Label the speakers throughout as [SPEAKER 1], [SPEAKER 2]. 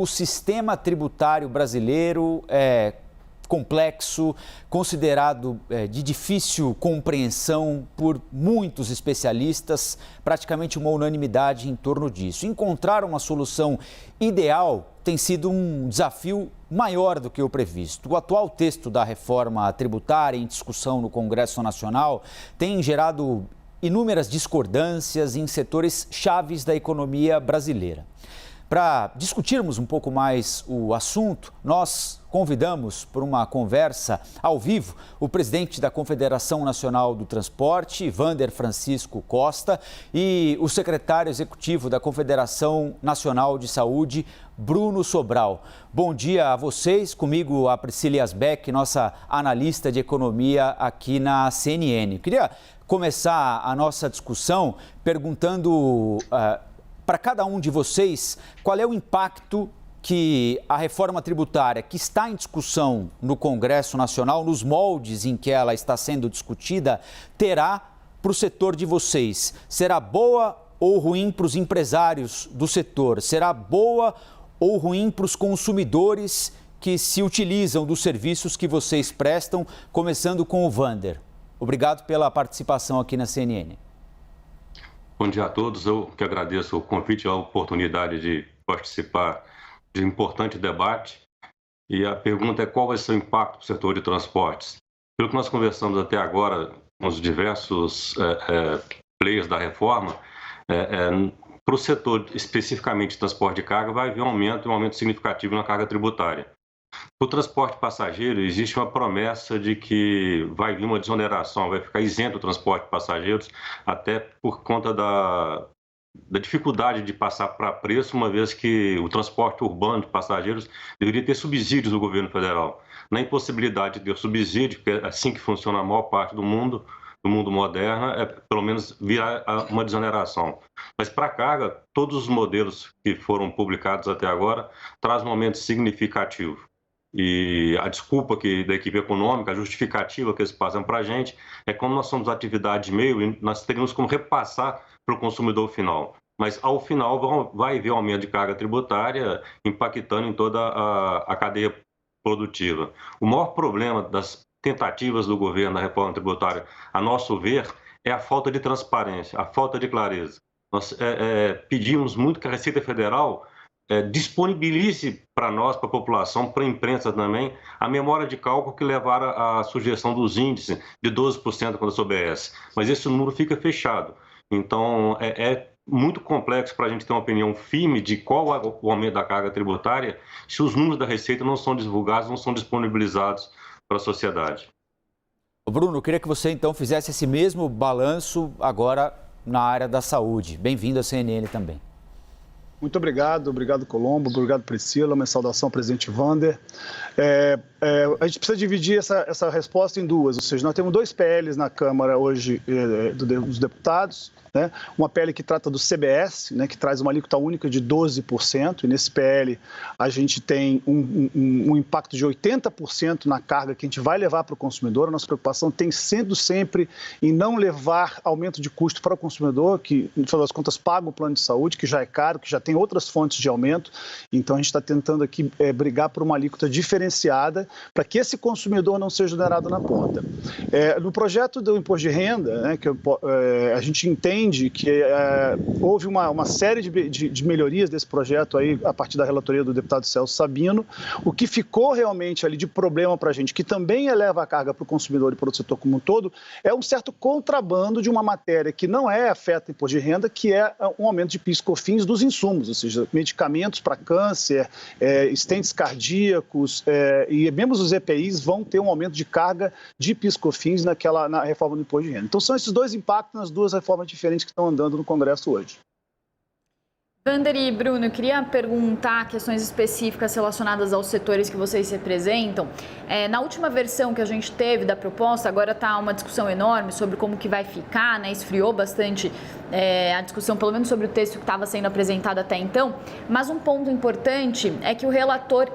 [SPEAKER 1] O sistema tributário brasileiro é complexo, considerado de difícil compreensão por muitos especialistas, praticamente uma unanimidade em torno disso. Encontrar uma solução ideal tem sido um desafio maior do que o previsto. O atual texto da reforma tributária em discussão no Congresso Nacional tem gerado inúmeras discordâncias em setores chaves da economia brasileira. Para discutirmos um pouco mais o assunto, nós convidamos para uma conversa ao vivo o presidente da Confederação Nacional do Transporte, Wander Francisco Costa, e o secretário executivo da Confederação Nacional de Saúde, Bruno Sobral. Bom dia a vocês, comigo a Priscila Yasbeck, nossa analista de economia aqui na CNN. Eu queria começar a nossa discussão perguntando para cada um de vocês, qual é o impacto que a reforma tributária que está em discussão no Congresso Nacional, nos moldes em que ela está sendo discutida, terá para o setor de vocês? Será boa ou ruim para os empresários do setor? Será boa ou ruim para os consumidores que se utilizam dos serviços que vocês prestam, começando com o Wander? Obrigado pela participação aqui na CNN.
[SPEAKER 2] Bom dia a todos, eu que agradeço o convite e a oportunidade de participar de um importante debate. E a pergunta é qual vai ser o impacto para o setor de transportes. Pelo que nós conversamos até agora com os diversos players da reforma, para o setor especificamente de transporte de carga vai haver um aumento significativo na carga tributária. No transporte passageiro, existe uma promessa de que vai vir uma desoneração, vai ficar isento o transporte de passageiros, até por conta da dificuldade de passar para preço, uma vez que o transporte urbano de passageiros deveria ter subsídios do governo federal. Na impossibilidade de ter subsídio, que é assim que funciona a maior parte do mundo moderno, pelo menos virar uma desoneração. Mas para a carga, todos os modelos que foram publicados até agora trazem um aumento significativo. E a desculpa da equipe econômica, a justificativa que eles passam para a gente, é como nós somos atividade de meio e nós teríamos como repassar para o consumidor final. Mas ao final vai haver um aumento de carga tributária impactando em toda a cadeia produtiva. O maior problema das tentativas do governo da reforma tributária, a nosso ver, é a falta de transparência, a falta de clareza. Nós pedimos muito que a Receita Federal disponibilize para nós, para a população, para a imprensa também, a memória de cálculo que levaram à sugestão dos índices de 12% quando a OBS. Mas esse número fica fechado. Então, é muito complexo para a gente ter uma opinião firme de qual é o aumento da carga tributária se os números da Receita não são divulgados, não são disponibilizados para a sociedade.
[SPEAKER 1] Bruno, eu queria que você então fizesse esse mesmo balanço agora na área da saúde. Bem-vindo à CNN também.
[SPEAKER 3] Muito obrigado Colombo, obrigado Priscila, uma saudação ao presidente Wander. A gente precisa dividir essa resposta em duas, ou seja, nós temos dois PLs na Câmara hoje dos deputados, né? Uma PL que trata do CBS, né, que traz uma alíquota única de 12%, e nesse PL a gente tem um impacto de 80% na carga que a gente vai levar para o consumidor. A nossa preocupação tem sido sempre em não levar aumento de custo para o consumidor, que, no final das contas, paga o plano de saúde, que já é caro, que já tem outras fontes de aumento. Então, a gente está tentando aqui brigar por uma alíquota diferenciada para que esse consumidor não seja onerado na ponta. No projeto do imposto de renda, né, que a gente entende que houve uma série de melhorias desse projeto aí a partir da relatoria do deputado Celso Sabino. O que ficou realmente ali de problema para a gente, que também eleva a carga para o consumidor e para o setor como um todo, é um certo contrabando de uma matéria que não afeta imposto de renda, que é um aumento de PIS e COFINS dos insumos, ou seja, medicamentos para câncer, estentes cardíacos, e mesmo os EPIs vão ter um aumento de carga de PIS e COFINS na reforma do imposto de renda. Então, são esses dois impactos nas duas reformas diferentes que estão andando no Congresso hoje.
[SPEAKER 4] Wander e Bruno, eu queria perguntar questões específicas relacionadas aos setores que vocês representam. Na última versão que a gente teve da proposta, agora está uma discussão enorme sobre como que vai ficar, né? Esfriou bastante a discussão, pelo menos sobre o texto que estava sendo apresentado até então. Mas um ponto importante é que o relator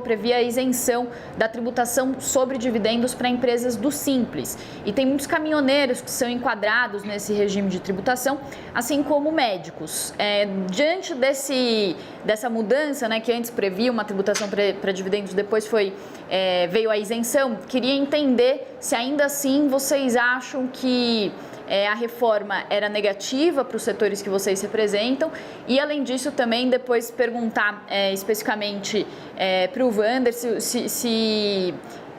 [SPEAKER 4] previa a isenção da tributação sobre dividendos para empresas do Simples. E tem muitos caminhoneiros que são enquadrados nesse regime de tributação, assim como médicos. diante dessa mudança, né, que antes previa uma tributação para dividendos, depois veio a isenção, queria entender se ainda assim vocês acham que a reforma era negativa para os setores que vocês representam e, além disso, também depois perguntar especificamente para o Wander,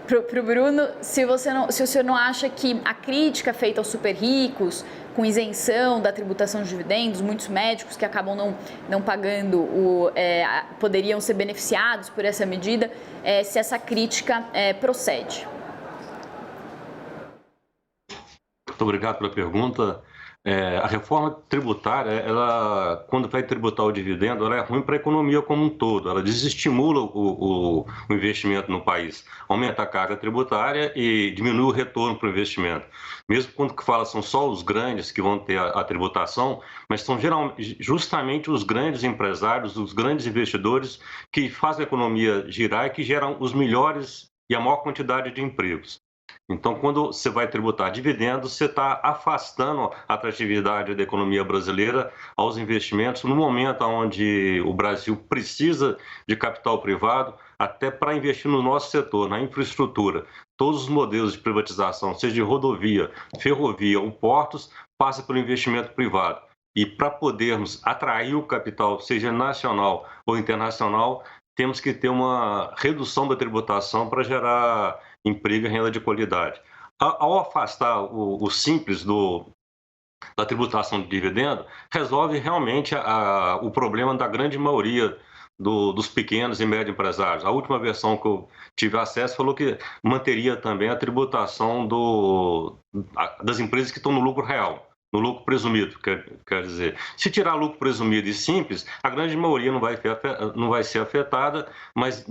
[SPEAKER 4] para o Bruno, se o senhor não acha que a crítica feita aos super ricos, com isenção da tributação de dividendos, muitos médicos que acabam não pagando, poderiam ser beneficiados por essa medida, se essa crítica procede.
[SPEAKER 2] Muito obrigado pela pergunta. A reforma tributária, ela, quando vai tributar o dividendo, ela é ruim para a economia como um todo. Ela desestimula o investimento no país, aumenta a carga tributária e diminui o retorno para o investimento. Mesmo quando fala são só os grandes que vão ter a tributação, mas são justamente os grandes empresários, os grandes investidores que fazem a economia girar e que geram os melhores e a maior quantidade de empregos. Então, quando você vai tributar dividendos, você está afastando a atratividade da economia brasileira aos investimentos no momento onde o Brasil precisa de capital privado, até para investir no nosso setor, na infraestrutura. Todos os modelos de privatização, seja de rodovia, ferrovia ou portos, passam pelo investimento privado. E para podermos atrair o capital, seja nacional ou internacional, temos que ter uma redução da tributação para gerar emprego e renda de qualidade. Ao afastar o simples da tributação de dividendo, resolve realmente o problema da grande maioria dos pequenos e médios empresários. A última versão que eu tive acesso falou que manteria também a tributação das empresas que estão no lucro real, no lucro presumido, quer dizer. Se tirar lucro presumido e simples, a grande maioria não vai ser afetada, mas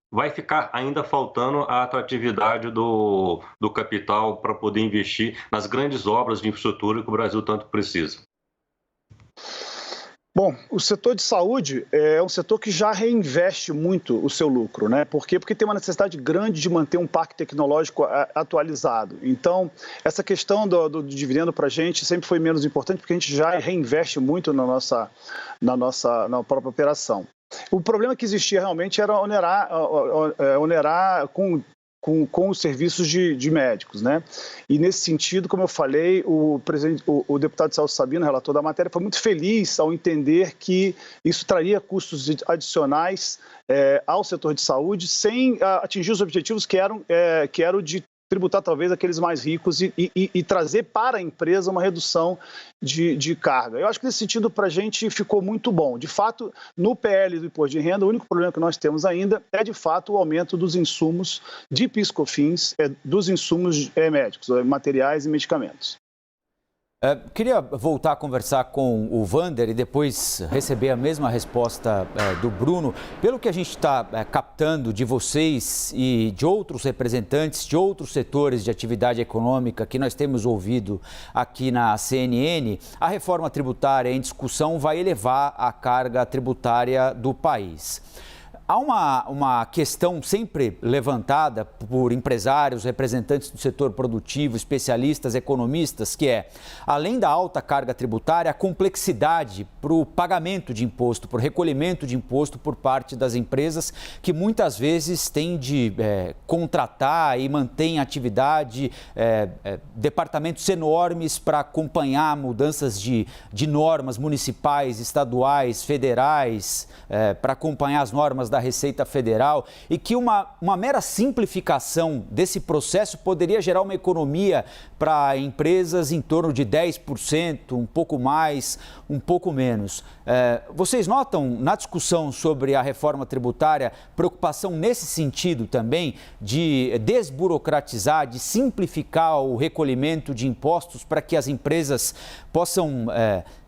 [SPEAKER 2] vai ficar ainda faltando a atratividade do capital para poder investir nas grandes obras de infraestrutura que o Brasil tanto precisa.
[SPEAKER 3] Bom, o setor de saúde é um setor que já reinveste muito o seu lucro, né? Por quê? Porque tem uma necessidade grande de manter um parque tecnológico atualizado. Então, essa questão do dividendo para a gente sempre foi menos importante, porque a gente já reinveste muito na própria operação. O problema que existia realmente era onerar com os serviços de médicos, né? E nesse sentido, como eu falei, o deputado Celso Sabino, relator da matéria, foi muito feliz ao entender que isso traria custos adicionais ao setor de saúde, sem atingir os objetivos que eram de tributar talvez aqueles mais ricos e trazer para a empresa uma redução de carga. Eu acho que nesse sentido para a gente ficou muito bom. De fato, no PL do Imposto de Renda, o único problema que nós temos ainda é de fato o aumento dos insumos de PIS/COFINS, dos insumos médicos, materiais e medicamentos.
[SPEAKER 1] Queria voltar a conversar com o Wander e depois receber a mesma resposta do Bruno. Pelo que a gente está captando de vocês e de outros representantes de outros setores de atividade econômica que nós temos ouvido aqui na CNN, a reforma tributária em discussão vai elevar a carga tributária do país. Há uma questão sempre levantada por empresários, representantes do setor produtivo, especialistas, economistas, que é, além da alta carga tributária, a complexidade para o pagamento de imposto, para o recolhimento de imposto por parte das empresas, que muitas vezes têm de contratar e manter em atividade departamentos enormes para acompanhar mudanças de normas municipais, estaduais, federais, para acompanhar as normas da Receita Federal, e que uma mera simplificação desse processo poderia gerar uma economia para empresas em torno de 10%, um pouco mais, um pouco menos. Vocês notam na discussão sobre a reforma tributária preocupação nesse sentido também de desburocratizar, de simplificar o recolhimento de impostos para que as empresas possam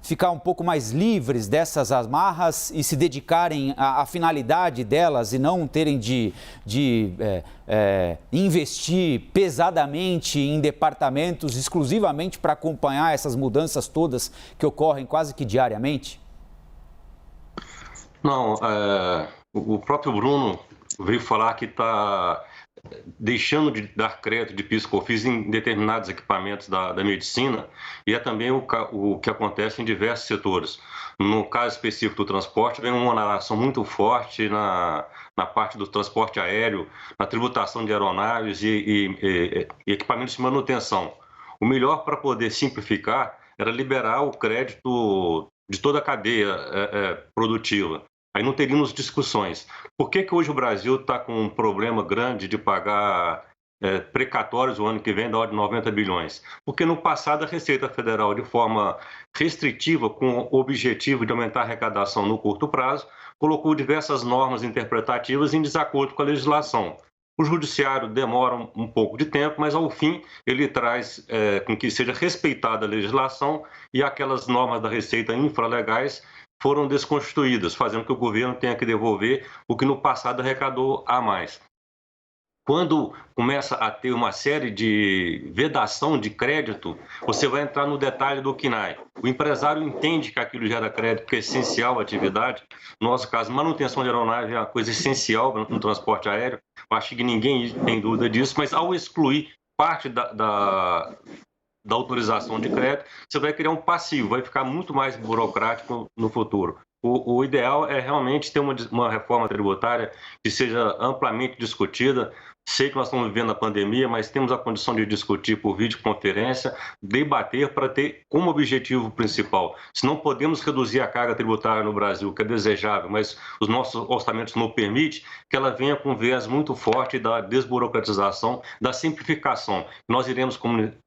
[SPEAKER 1] ficar um pouco mais livres dessas amarras e se dedicarem à finalidade delas e não terem de investir pesadamente em departamentos exclusivamente para acompanhar essas mudanças todas que ocorrem quase que diariamente?
[SPEAKER 2] Não, o próprio Bruno veio falar que está deixando de dar crédito de PIS/COFINS em determinados equipamentos da medicina, e é também o que acontece em diversos setores. No caso específico do transporte, vem uma oneração muito forte na parte do transporte aéreo, na tributação de aeronaves e equipamentos de manutenção. O melhor para poder simplificar era liberar o crédito de toda a cadeia produtiva. Aí não teríamos discussões. Por que hoje o Brasil está com um problema grande de pagar precatórios o ano que vem da ordem de 90 bilhões? Porque no passado a Receita Federal, de forma restritiva, com o objetivo de aumentar a arrecadação no curto prazo, colocou diversas normas interpretativas em desacordo com a legislação. O judiciário demora um pouco de tempo, mas ao fim ele traz com que seja respeitada a legislação e aquelas normas da Receita infralegais foram desconstituídas, fazendo que o governo tenha que devolver o que no passado arrecadou a mais. Quando começa a ter uma série de vedação de crédito, você vai entrar no detalhe do KNAI. O empresário entende que aquilo gera crédito, que é essencial à atividade. No nosso caso, manutenção de aeronave é uma coisa essencial no transporte aéreo. Eu acho que ninguém tem dúvida disso, mas ao excluir parte da autorização de crédito, você vai criar um passivo, vai ficar muito mais burocrático no futuro. O ideal é realmente ter uma reforma tributária que seja amplamente discutida. Sei que nós estamos vivendo a pandemia, mas temos a condição de discutir por videoconferência, debater para ter como objetivo principal. Se não podemos reduzir a carga tributária no Brasil, que é desejável, mas os nossos orçamentos não permitem, que ela venha com um viés muito forte da desburocratização, da simplificação. Nós iremos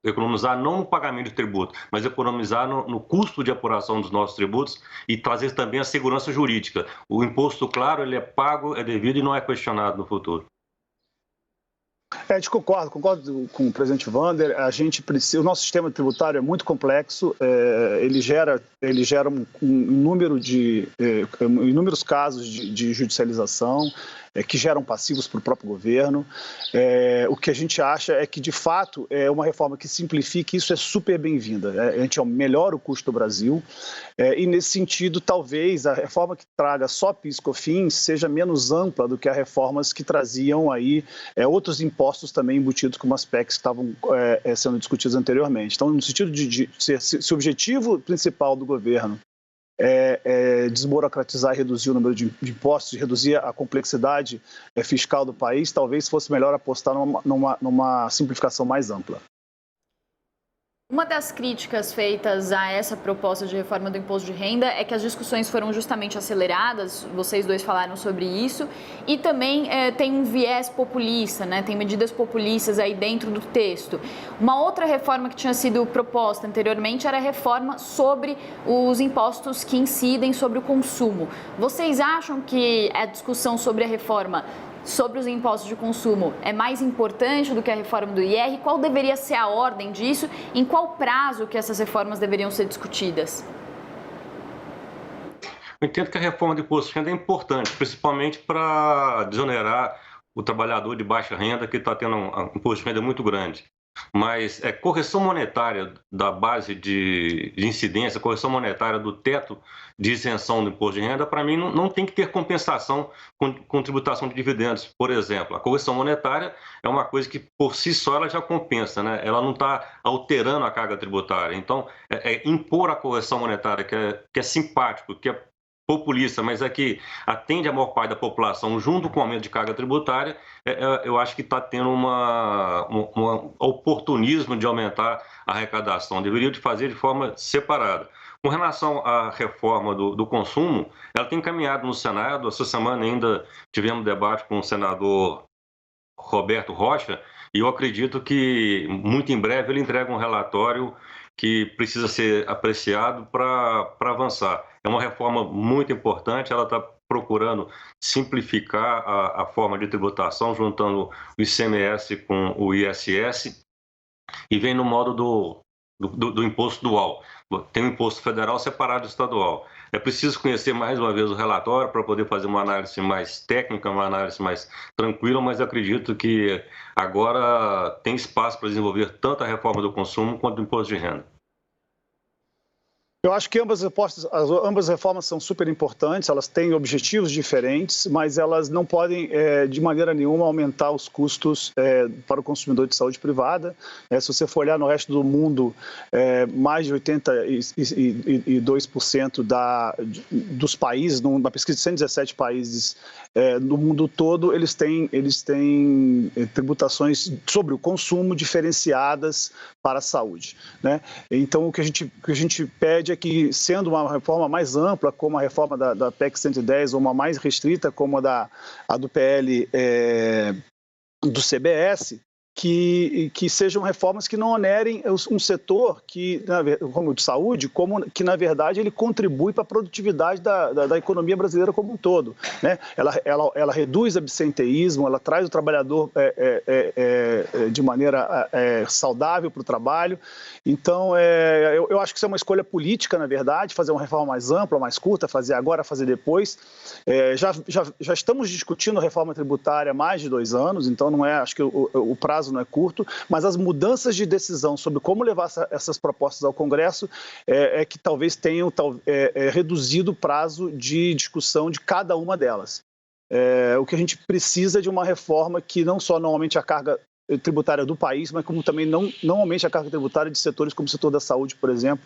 [SPEAKER 2] economizar não no pagamento de tributo, mas economizar no custo de apuração dos nossos tributos e trazer também a segurança jurídica. O imposto, claro, ele é pago, é devido e não é questionado no futuro.
[SPEAKER 3] Concordo com o presidente Wander. A gente precisa, o nosso sistema tributário é muito complexo, ele gera inúmeros casos de judicialização, que geram passivos para o próprio governo. O que a gente acha é que, de fato, é uma reforma que simplifique, isso é super bem-vinda. A gente melhora o custo do Brasil e, nesse sentido, talvez a reforma que traga só PIS/COFINS seja menos ampla do que as reformas que traziam aí outros impostos também embutidos como as PECs que estavam sendo discutidas anteriormente. Então, no sentido de se o objetivo principal do governo desburocratizar e reduzir o número de impostos, reduzir a complexidade fiscal do país, talvez fosse melhor apostar numa simplificação mais ampla.
[SPEAKER 4] Uma das críticas feitas a essa proposta de reforma do imposto de renda é que as discussões foram justamente aceleradas, vocês dois falaram sobre isso, e também tem um viés populista, né? Tem medidas populistas aí dentro do texto. Uma outra reforma que tinha sido proposta anteriormente era a reforma sobre os impostos que incidem sobre o consumo. Vocês acham que a discussão sobre a reforma sobre os impostos de consumo é mais importante do que a reforma do IR? Qual deveria ser a ordem disso? Em qual prazo que essas reformas deveriam ser discutidas?
[SPEAKER 2] Eu entendo que a reforma do imposto de renda é importante, principalmente para desonerar o trabalhador de baixa renda que está tendo um imposto de renda muito grande. Mas correção monetária da base de incidência, correção monetária do teto de isenção do imposto de renda, para mim não tem que ter compensação com tributação de dividendos, por exemplo. A correção monetária é uma coisa que por si só ela já compensa, né? Ela não está alterando a carga tributária. Então, impor a correção monetária, que é simpático, que é populista, mas que atende a maior parte da população junto com o aumento de carga tributária, eu acho que está tendo um oportunismo de aumentar a arrecadação. Deveria de fazer de forma separada. Com relação à reforma do consumo, ela tem caminhado no Senado. Essa semana ainda tivemos debate com o senador Roberto Rocha, e eu acredito que muito em breve ele entrega um relatório que precisa ser apreciado para avançar. É uma reforma muito importante, ela está procurando simplificar a forma de tributação, juntando o ICMS com o ISS, e vem no modo do imposto dual. Tem um imposto federal separado do estadual. É preciso conhecer mais uma vez o relatório para poder fazer uma análise mais técnica, uma análise mais tranquila, mas acredito que agora tem espaço para desenvolver tanto a reforma do consumo quanto o imposto de renda.
[SPEAKER 3] Eu acho que ambas as reformas são super importantes, elas têm objetivos diferentes, mas elas não podem, de maneira nenhuma, aumentar os custos para o consumidor de saúde privada. Se você for olhar no resto do mundo, mais de 82% dos países, na pesquisa de 117 países no mundo todo, eles têm tributações sobre o consumo diferenciadas para a saúde, né? Então, o que a gente pede é que, sendo uma reforma mais ampla, como a reforma da PEC 110, ou uma mais restrita, como a do PL do CBS, que sejam reformas que não onerem um setor como o de saúde, que na verdade ele contribui para a produtividade da economia brasileira como um todo, né? Ela reduz absenteísmo, ela traz o trabalhador de maneira saudável para o trabalho. Então, eu acho que isso é uma escolha política, na verdade, fazer uma reforma mais ampla, mais curta, fazer agora, fazer depois. Já estamos discutindo a reforma tributária há mais de 2 anos, então acho que o prazo não é curto, mas as mudanças de decisão sobre como levar essas propostas ao Congresso que talvez tenham reduzido o prazo de discussão de cada uma delas. O que a gente precisa é de uma reforma que não só não aumente a carga tributária do país, mas como também não aumente a carga tributária de setores como o setor da saúde, por exemplo,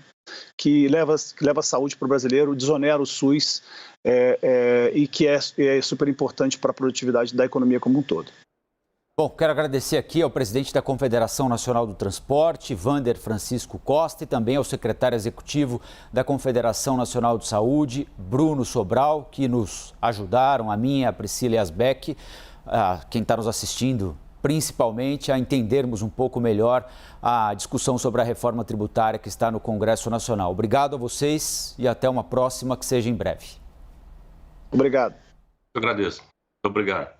[SPEAKER 3] que leva a saúde para o brasileiro, desonera o SUS e que é super importante para a produtividade da economia como um todo.
[SPEAKER 1] Bom, quero agradecer aqui ao presidente da Confederação Nacional do Transporte, Wander Francisco Costa, e também ao secretário executivo da Confederação Nacional de Saúde, Bruno Sobral, que nos ajudaram, a mim, a Priscila e a Asbeck, quem está nos assistindo, principalmente a entendermos um pouco melhor a discussão sobre a reforma tributária que está no Congresso Nacional. Obrigado a vocês e até uma próxima, que seja em breve.
[SPEAKER 3] Obrigado.
[SPEAKER 2] Eu agradeço. Muito obrigado.